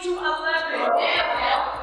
to 11.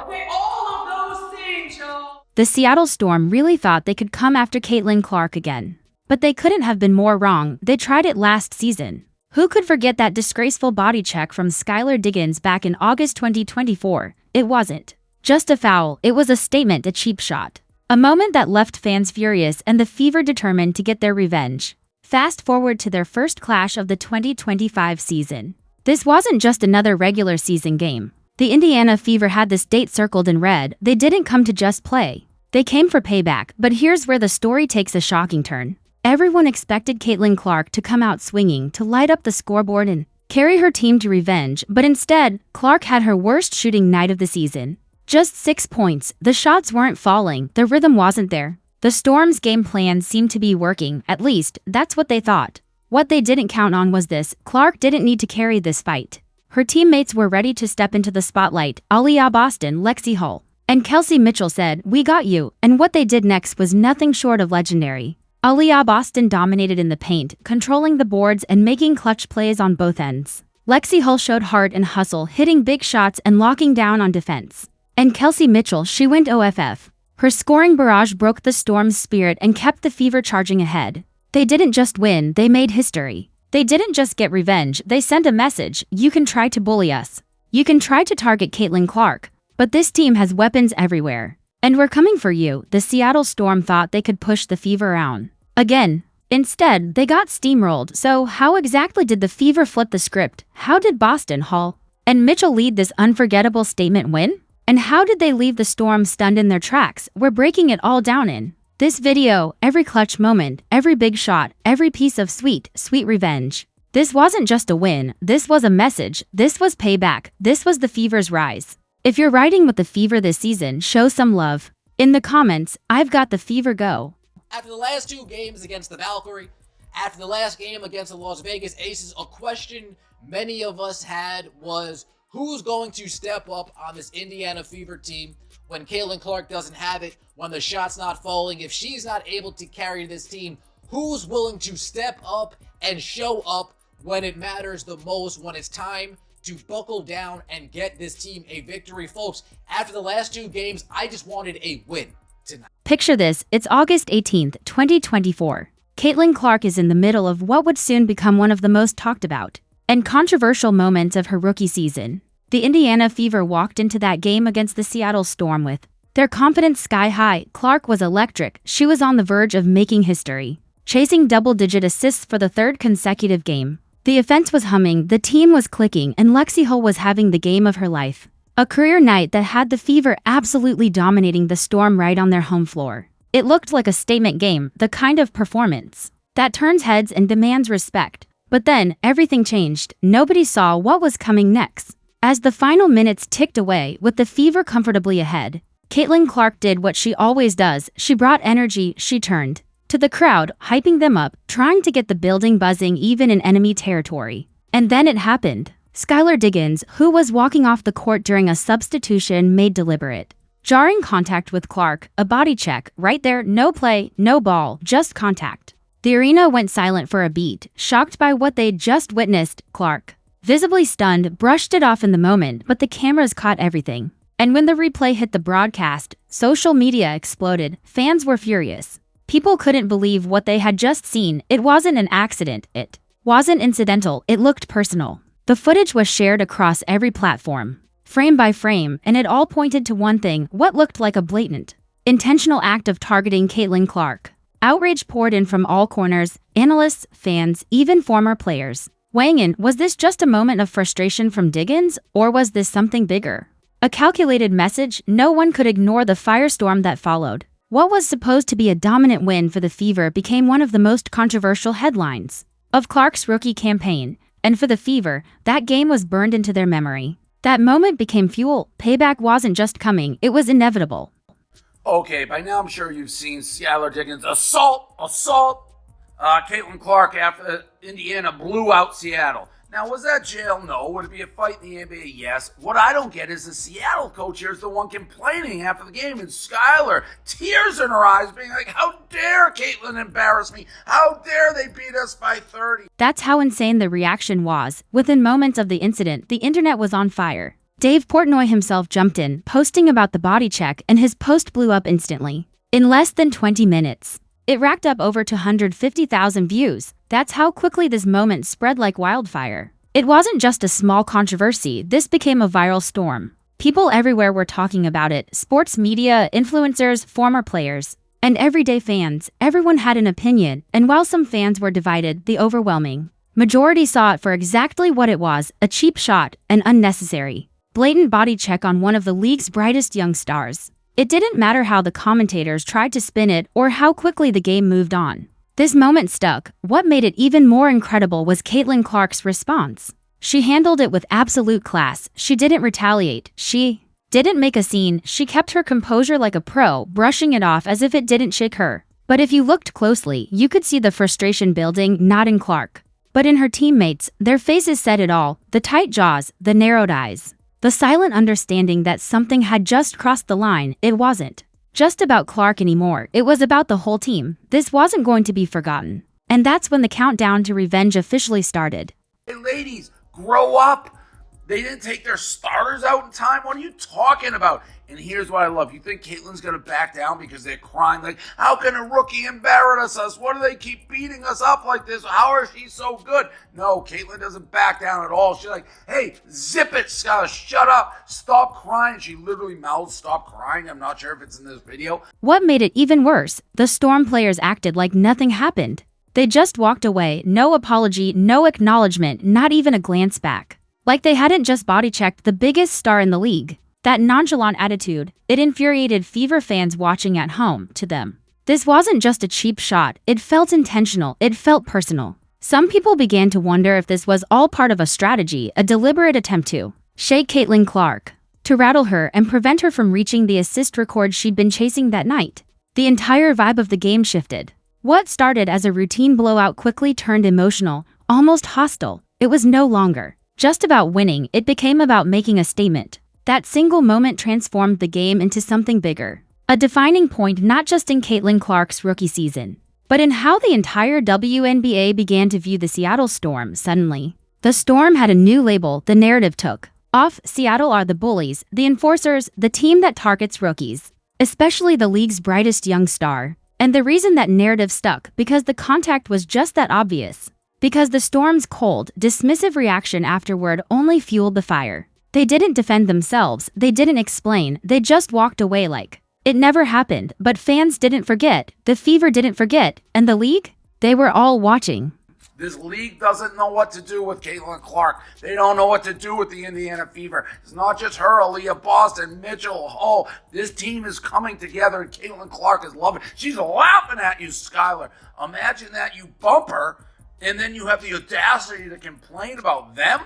Okay, all of those things, y'all. The Seattle Storm really thought they could come after Caitlin Clark again. But they couldn't have been more wrong. They tried it last season. Who could forget that disgraceful body check from Skylar Diggins back in August 2024? It wasn't just a foul, it was a statement, a cheap shot. A moment that left fans furious and the Fever determined to get their revenge. Fast forward to their first clash of the 2025 season. This wasn't just another regular season game. The Indiana Fever had this date circled in red. They didn't come to just play. They came for payback, but here's where the story takes a shocking turn. Everyone expected Caitlin Clark to come out swinging, to light up the scoreboard and carry her team to revenge, but instead, Clark had her worst shooting night of the season. Just 6 points, the shots weren't falling, the rhythm wasn't there. The Storm's game plan seemed to be working, at least, that's what they thought. What they didn't count on was this: Clark didn't need to carry this fight. Her teammates were ready to step into the spotlight. Aliyah Boston, Lexie Hull, and Kelsey Mitchell said, "We got you," and what they did next was nothing short of legendary. Aliyah Boston dominated in the paint, controlling the boards and making clutch plays on both ends. Lexie Hull showed heart and hustle, hitting big shots and locking down on defense. And Kelsey Mitchell, she went OFF. Her scoring barrage broke the Storm's spirit and kept the Fever charging ahead. They didn't just win, they made history. They didn't just get revenge, they sent a message: you can try to bully us. You can try to target Caitlin Clark, but this team has weapons everywhere. And we're coming for you. The Seattle Storm thought they could push the Fever around again. Instead, they got steamrolled. So how exactly did the Fever flip the script? How did Boston, Hull, and Mitchell lead this unforgettable statement win? And how did they leave the Storm stunned in their tracks? We're breaking it all down in this video. Every clutch moment, every big shot, every piece of sweet, sweet revenge. This wasn't just a win, this was a message, this was payback, this was the Fever's rise. If you're riding with the Fever this season, show some love. In the comments, I've got the Fever go. After the last 2 games against the Valkyrie, after the last game against the Las Vegas Aces, a question many of us had was, who's going to step up on this Indiana Fever team when Caitlin Clark doesn't have it, when the shot's not falling? If she's not able to carry this team, who's willing to step up and show up when it matters the most, when it's time to buckle down and get this team a victory? Folks, after the last 2 games, I just wanted a win tonight. Picture this, it's August 18th, 2024. Caitlin Clark is in the middle of what would soon become one of the most talked about and controversial moments of her rookie season. The Indiana Fever walked into that game against the Seattle Storm with their confidence sky high. Clark was electric, she was on the verge of making history, chasing double-digit assists for the 3rd consecutive game. The offense was humming, the team was clicking, and Lexie Hull was having the game of her life. A career night that had the Fever absolutely dominating the Storm right on their home floor. It looked like a statement game, the kind of performance that turns heads and demands respect. But then, everything changed. Nobody saw what was coming next. As the final minutes ticked away, with the Fever comfortably ahead, Caitlin Clark did what she always does. She brought energy, she turned to the crowd, hyping them up, trying to get the building buzzing even in enemy territory. And then it happened. Skylar Diggins, who was walking off the court during a substitution, made deliberate, jarring contact with Clark, a body check, right there, no play, no ball, just contact. The arena went silent for a beat, shocked by what they'd just witnessed. Clark, visibly stunned, brushed it off in the moment, but the cameras caught everything. And when the replay hit the broadcast, social media exploded. Fans were furious. People couldn't believe what they had just seen. It wasn't an accident, it wasn't incidental, it looked personal. The footage was shared across every platform, frame by frame, and it all pointed to one thing: what looked like a blatant, intentional act of targeting Caitlin Clark. Outrage poured in from all corners, analysts, fans, even former players. Weighing in, was this just a moment of frustration from Diggins, or was this something bigger? A calculated message? No one could ignore the firestorm that followed. What was supposed to be a dominant win for the Fever became one of the most controversial headlines of Clark's rookie campaign. And for the Fever, that game was burned into their memory. That moment became fuel. Payback wasn't just coming, it was inevitable. Okay, by now I'm sure you've seen Skylar Diggins assault Caitlin Clark after Indiana blew out Seattle. Now, was that jail? No. Would it be a fight in the NBA? Yes. What I don't get is the Seattle coach here is the one complaining after the game, and Skylar, tears in her eyes, being like, how dare Caitlin embarrass me? How dare they beat us by 30? That's how insane the reaction was. Within moments of the incident, the internet was on fire. Dave Portnoy himself jumped in, posting about the body check, and his post blew up instantly. In less than 20 minutes, it racked up over 250,000 views. That's how quickly this moment spread like wildfire. It wasn't just a small controversy, this became a viral storm. People everywhere were talking about it, sports media, influencers, former players, and everyday fans. Everyone had an opinion, and while some fans were divided, the overwhelming majority saw it for exactly what it was, a cheap shot, an unnecessary, blatant body check on one of the league's brightest young stars. It didn't matter how the commentators tried to spin it or how quickly the game moved on. This moment stuck. What made it even more incredible was Caitlin Clark's response. She handled it with absolute class. She didn't retaliate. She didn't make a scene. She kept her composure like a pro, brushing it off as if it didn't shake her. But if you looked closely, you could see the frustration building, not in Clark, but in her teammates. Their faces said it all, the tight jaws, the narrowed eyes, the silent understanding that something had just crossed the line. It wasn't just about Clark anymore, it was about the whole team. This wasn't going to be forgotten. And that's when the countdown to revenge officially started. Hey, ladies, grow up. They didn't take their starters out in time. What are you talking about? And here's what I love. You think Caitlin's going to back down because they're crying like, how can a rookie embarrass us? What do they keep beating us up like this? How is she so good? No, Caitlin doesn't back down at all. She's like, hey, zip it, Scott. Shut up. Stop crying. She literally mouths, stop crying. I'm not sure if it's in this video. What made it even worse, the Storm players acted like nothing happened. They just walked away, no apology, no acknowledgement, not even a glance back. Like they hadn't just body-checked the biggest star in the league. That nonchalant attitude, it infuriated Fever fans watching at home. To them, this wasn't just a cheap shot, it felt intentional, it felt personal. Some people began to wonder if this was all part of a strategy, a deliberate attempt to shake Caitlin Clark, to rattle her and prevent her from reaching the assist record she'd been chasing that night. The entire vibe of the game shifted. What started as a routine blowout quickly turned emotional, almost hostile. It was no longer just about winning, it became about making a statement. That single moment transformed the game into something bigger. A defining point not just in Caitlin Clark's rookie season, but in how the entire WNBA began to view the Seattle Storm. Suddenly, the Storm had a new label. The narrative took off. Seattle are the bullies, the enforcers, the team that targets rookies, especially the league's brightest young star. And the reason that narrative stuck, because the contact was just that obvious. Because the Storm's cold, dismissive reaction afterward only fueled the fire. They didn't defend themselves, they didn't explain, they just walked away like it never happened. But fans didn't forget, the Fever didn't forget, and the league? They were all watching. This league doesn't know what to do with Caitlin Clark. They don't know what to do with the Indiana Fever. It's not just her, Aliyah Boston, Mitchell, Hull. This team is coming together, and Caitlin Clark is loving it. She's laughing at you, Skylar. Imagine that you bump her, and then you have the audacity to complain about them?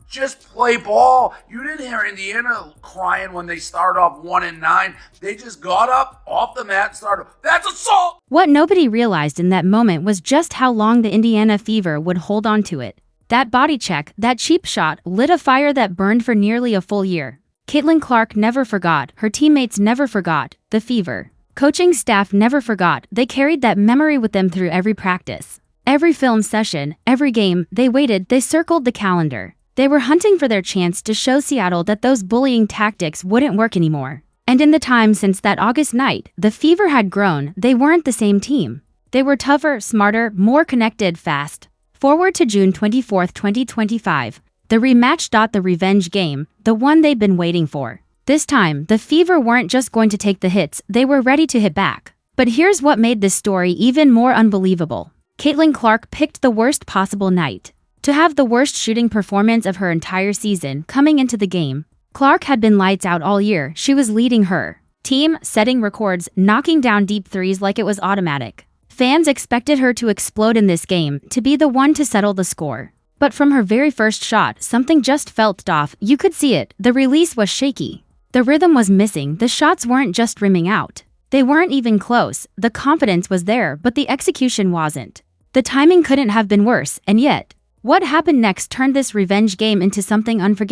Just play ball. You didn't hear Indiana crying when they started off 1-9. They just got up off the mat and started. That's assault! What nobody realized in that moment was just how long the Indiana Fever would hold on to it. That body check, that cheap shot, lit a fire that burned for nearly a full year. Caitlin Clark never forgot. Her teammates never forgot. The Fever coaching staff never forgot. They carried that memory with them through every practice, every film session, every game. They waited. They circled the calendar. They were hunting for their chance to show Seattle that those bullying tactics wouldn't work anymore. And in the time since that August night, the Fever had grown. They weren't the same team. They were tougher, smarter, more connected. Fast forward to June 24, 2025. The rematch. The revenge game, the one they'd been waiting for. This time, the Fever weren't just going to take the hits, they were ready to hit back. But here's what made this story even more unbelievable. Caitlin Clark picked the worst possible night to have the worst shooting performance of her entire season. Coming into the game, Clark had been lights out all year. She was leading her team, setting records, knocking down deep threes like it was automatic. Fans expected her to explode in this game, to be the one to settle the score. But from her very first shot, something just felt off. You could see it. The release was shaky. The rhythm was missing. The shots weren't just rimming out. They weren't even close. The confidence was there, but the execution wasn't. The timing couldn't have been worse, and yet, what happened next turned this revenge game into something unforgettable.